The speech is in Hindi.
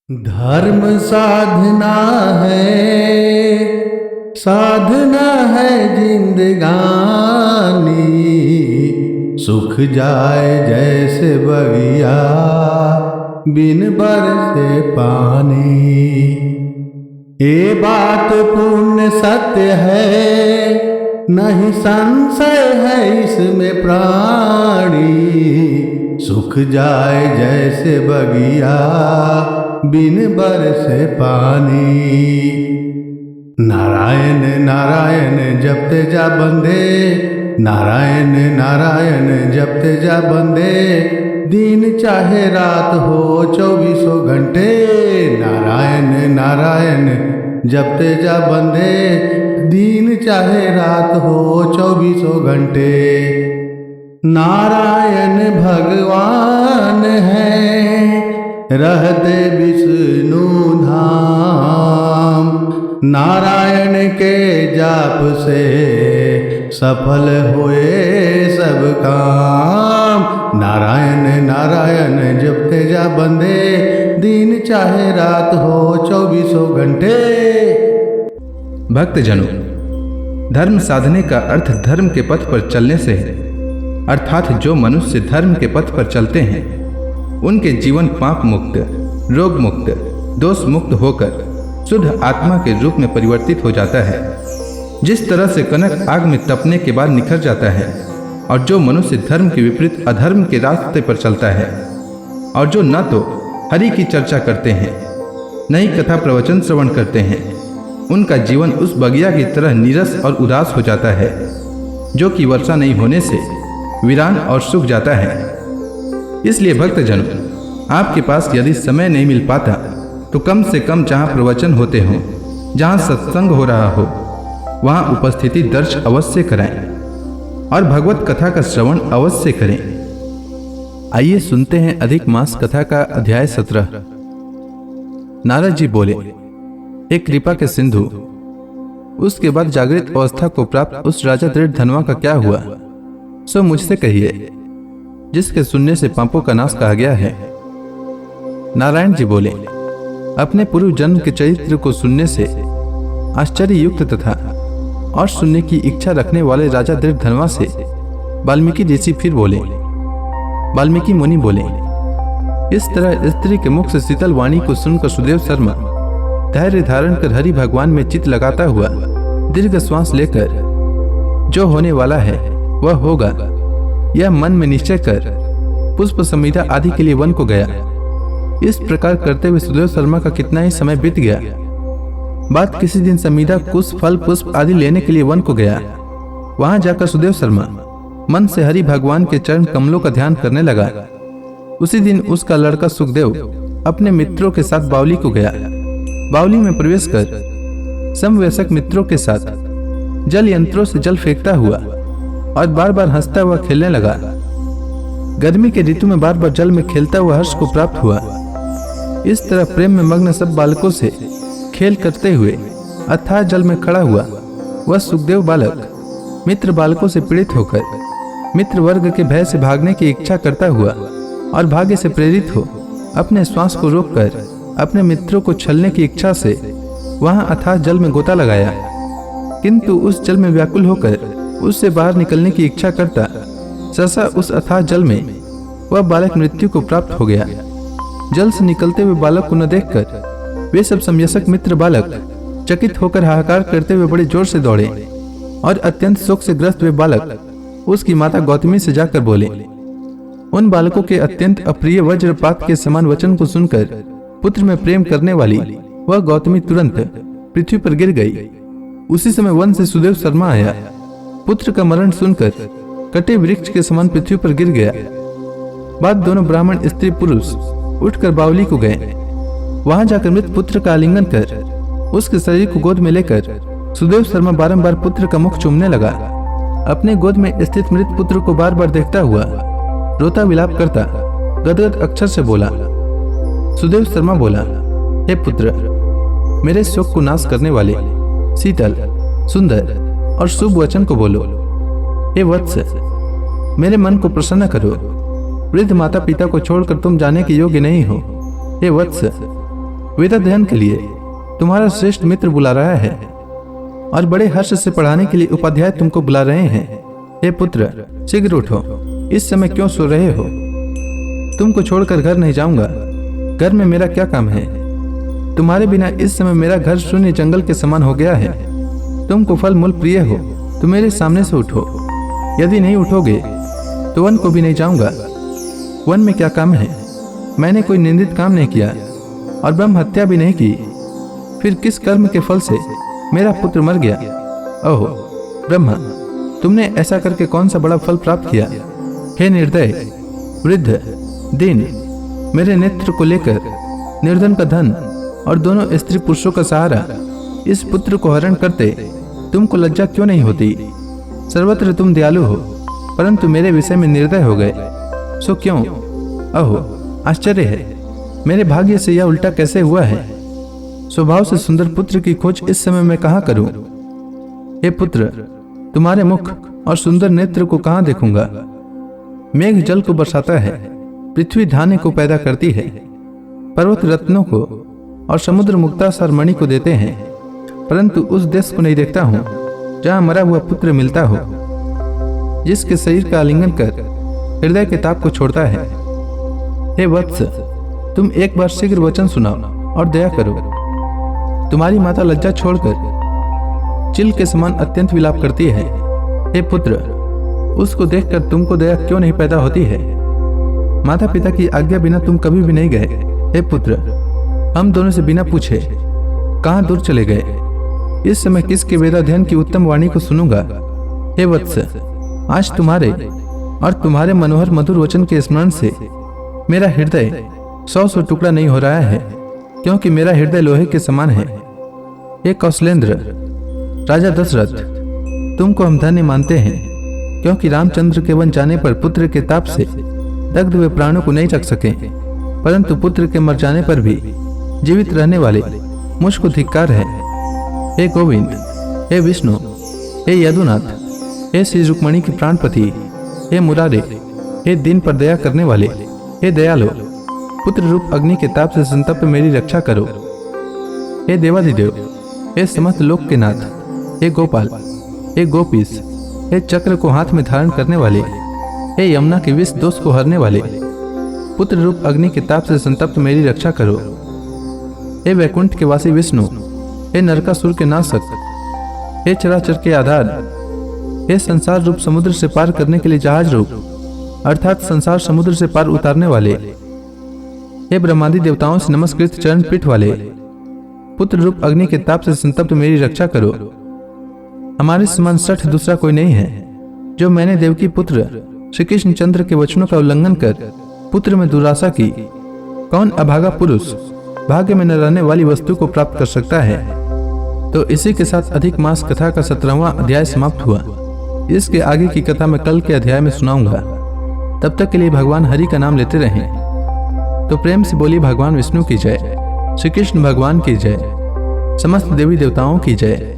धर्म साधना है जिंदगानी। सुख जाए जैसे बगिया बिन बरसे पानी। ये बात पूर्ण सत्य है, नहीं संशय है इसमें प्राणी। सुख जाए जैसे बगिया बिन बरसे पानी। नारायण नारायण जपते जा बंदे, नारायण नारायण जपते जा बंदे। दिन चाहे रात हो 24 घंटे। नारायण नारायण जपते जा बंदे, दिन चाहे रात हो 24 घंटे। नारायण भगवान है, रहते विष्णु धाम। नारायण के जाप से सफल हुए सब काम। नारायण नारायण जपते जा बंदे, दिन चाहे रात हो 24 घंटे। भक्तजनों, धर्म साधने का अर्थ धर्म के पथ पर चलने से है। अर्थात जो मनुष्य धर्म के पथ पर चलते हैं उनके जीवन पाप मुक्त, रोग मुक्त, दोष मुक्त होकर शुद्ध आत्मा के रूप में परिवर्तित हो जाता है। जिस तरह से कनक आग में तपने के बाद निखर जाता है, और जो मनुष्य धर्म के विपरीत अधर्म के रास्ते पर चलता है, और जो न तो हरि की चर्चा करते हैं न ही कथा प्रवचन श्रवण करते हैं, उनका जीवन उस बगिया की तरह नीरस और उदास हो जाता है, जो कि वर्षा नहीं होने से वीरान और सूख जाता है। इसलिए भक्तजनों, आपके पास यदि समय नहीं मिल पाता तो कम से कम जहाँ प्रवचन होते हों, जहाँ सत्संग हो रहा हो, वहाँ उपस्थिति दर्ज अवश्य कराएं और भगवत कथा का श्रवण अवश्य करें। आइए सुनते हैं अधिक मास कथा का अध्याय 17। नारद जी बोले, एक कृपा के सिंधु, उसके बाद जागृत अवस्था को प्राप्त उस राजा दृढ़धनवा का क्या हुआ, सो मुझसे कहिए, जिसके सुनने से पापों का नाश कहा गया है। नारायण जी बोले, अपने पूर्व जन्म के चरित्र को सुनने से आश्चर्य युक्त तथा और सुनने की इच्छा रखने वाले राजा दृढ़धनवा से वाल्मीकि ऋषि फिर बोले। वाल्मीकि मुनि बोले, इस तरह स्त्री के मुख से शीतल वाणी को सुनकर सुदेव शर्मा धैर्य धारण कर हरि भगवान में चित्त लगाता हुआ दीर्घ श्वास लेकर जो होने वाला है वह होगा, यह मन में निश्चय कर पुष्प संहिता आदि के लिए वन को गया। इस प्रकार करते हुए सुदेव शर्मा का कितना ही समय बीत गया। बात किसी दिन संहिता कुश फल पुष्प आदि लेने के लिए वन को गया। वहां जाकर सुदेव शर्मा मन से हरि भगवान के चरण कमलों का ध्यान करने लगा। उसी दिन उसका लड़का सुखदेव अपने मित्रों के साथ बावली को गया। बावली में प्रवेश कर समवयस्क मित्रों के साथ जल यंत्रों से जल फेंकता हुआ और बार बार हंसता हुआ खेलने लगा। गर्मी के ऋतु में बार बार जल में खेलता हुआ हर्ष को प्राप्त हुआ। इस तरह प्रेम में मग्न सब बालकों से खेल करते हुए अथाह जल में खड़ा हुआ वह सुखदेव बालक मित्र बालकों से पीड़ित होकर मित्र वर्ग के भय से भागने की इच्छा करता हुआ और भाग्य से प्रेरित हो अपने श्वास को रोककर अपने मित्रों को छलने की इच्छा से वहां अथाह जल में गोता लगाया। किंतु उस जल में व्याकुल होकर उससे बाहर निकलने की इच्छा करता सहसा उस अथाह जल में वह बालक मृत्यु को प्राप्त हो गया। जल से निकलते हुए बालक को न देखकर वे सब समयस्क मित्र बालक चकित होकर हाहाकार करते हुए बड़े जोर से दौड़े और अत्यंत शोक से ग्रस्त हुए बालक उसकी माता गौतमी से जाकर बोले। उन बालकों के अत्यंत अप्रिय वज्रपात के समान वचन को सुनकर पुत्र में प्रेम करने वाली वह गौतमी तुरंत पृथ्वी पर गिर गई। उसी समय वन से सुदेव शर्मा आया। पुत्र का मरण सुनकर कटे वृक्ष के समान पृथ्वी पर गिर गया। बाद दोनों ब्राह्मण स्त्री पुरुष उठकर बावली को गए। वहां जाकर मृत पुत्र का आलिंगन कर उसके शरीर को गोद में लेकर सुदेव शर्मा बारंबार पुत्र का मुख चूमने लगा। अपने गोद में स्थित मृत पुत्र को बार बार देखता हुआ रोता विलाप करता गदगद अक्षर से बोला। सुदेव शर्मा बोला, हे पुत्र, मेरे शोक को नाश करने वाले शीतल सुंदर और शुभ वचन को बोलो। हे वत्स, मेरे मन को प्रसन्न करो। वृद्ध माता पिता को छोड़कर तुम जाने के योग्य नहीं हो। हे वत्स, वेदाध्ययन के लिए तुम्हारा श्रेष्ठ मित्र बुला रहा है और बड़े हर्ष से पढ़ाने के लिए उपाध्याय तुमको बुला रहे हैं। हे पुत्र, शीघ्र उठो, इस समय क्यों सो रहे हो? तुमको छोड़कर घर नहीं जाऊंगा। घर में मेरा क्या काम है? तुम्हारे बिना इस समय मेरा घर शून्य जंगल के समान हो गया है। तुमको फल मूल प्रिय हो तो मेरे सामने से उठो। यदि नहीं उठोगे तो वन को भी नहीं जाऊंगा। वन में क्या काम है? मैंने कोई निंदित काम नहीं किया और ब्रह्म हत्या भी नहीं की। फिर किस कर्म के फल से मेरा पुत्र मर गया? ओहो ब्रह्मा, तुमने ऐसा करके कौन सा बड़ा फल प्राप्त किया? हे निर्दय, वृद्ध, दीन, मेरे नेत्र को लेकर निर्धन का धन और दोनों स्त्री पुरुषों का सहारा इस पुत्र को हरण करते तुमको लज्जा क्यों नहीं होती? सर्वत्र तुम दयालु हो, परंतु मेरे विषय में निर्दय हो गए। सो क्यों? अहो आश्चर्य है, मेरे भाग्य से यह उल्टा कैसे हुआ है? स्वभाव से सुंदर पुत्र की खोज इस समय मैं कहाँ करूं? हे पुत्र, तुम्हारे मुख और सुंदर नेत्र को कहाँ देखूंगा? मेघ जल को बरसाता है, पृथ्वी धान्य को पैदा करती है, पर्वत रत्नों को और समुद्र मुक्तासार मणि को देते हैं, परंतु उस देश को नहीं देखता हूं जहां मरा हुआ पुत्र मिलता हो, जिसके शरीर का आलिंगन कर हृदय के ताप को छोड़ता है। हे वत्स, तुम एक बार शीघ्र वचन सुनाओ और दया करो। तुम्हारी माता लज्जा छोड़कर चिल के समान अत्यंत विलाप करती है। हे पुत्र, उसको देखकर तुमको दया क्यों नहीं पैदा होती है? माता पिता की आज्ञा बिना तुम कभी भी नहीं गए। हे पुत्र, हम दोनों से बिना पूछे कहाँ दूर चले गए? इस समय किसके वेदाध्ययन की उत्तम वाणी को सुनूंगा? हे वत्स, आज तुम्हारे और तुम्हारे मनोहर मधुर वचन के स्मरण से मेरा हृदय 100 टुकड़ा नहीं हो रहा है, क्योंकि मेरा हृदय लोहे के समान है। हे कौशलेंद्र, राजा दशरथ, तुमको हम धन्य मानते हैं, क्योंकि रामचंद्र के वन जाने पर पुत्र के ताप से दग्ध हुए प्राणों को नहीं रख सके, परंतु पुत्र के मर जाने पर भी जीवित रहने वाले मुझको धिक्कार है। हे गोविंद, हे विष्णु, हे यदुनाथ, हे श्री रुक्मणी की प्राणपति, हे मुरारे, हे दिन पर दया करने वाले, हे दयालो, पुत्र रूप अग्नि के ताप से संतप्त मेरी रक्षा करो। हे देवादिदेव, हे समस्त लोक के नाथ, हे गोपाल, हे गोपीस, हे चक्र को हाथ में धारण करने वाले, हे यमुना के विष दोष को हरने वाले, पुत्र रूप अग्नि के ताप से संतप्त मेरी रक्षा करो। हे वैकुंठ के वासी विष्णु, हे नरकासुर के नाशक, हे चराचर के आधार, हे संसार रूप समुद्र से पार करने के लिए जहाज रूप अर्थात संसार समुद्र से पार उतारने वाले, हे ब्रह्मादि देवताओं से नमस्कृत चरण पीठ वाले, पुत्र रूप अग्नि के ताप से संतप्त मेरी रक्षा करो। हमारे समान सठ दूसरा कोई नहीं है, जो मैंने देवकी पुत्र श्री कृष्ण चंद्र के वचनों का उल्लंघन कर पुत्र में दुराशा की। कौन अभागा पुरुष भाग्य में न रहने वाली वस्तु को प्राप्त कर सकता है? तो इसी के साथ अधिक मास कथा का 17वां अध्याय समाप्त हुआ। इसके आगे की कथा मैं कल के अध्याय में सुनाऊंगा। तब तक के लिए भगवान हरि का नाम लेते रहें। तो प्रेम से बोलिए भगवान विष्णु की जय, श्री कृष्ण भगवान की जय, समस्त देवी देवताओं की जय।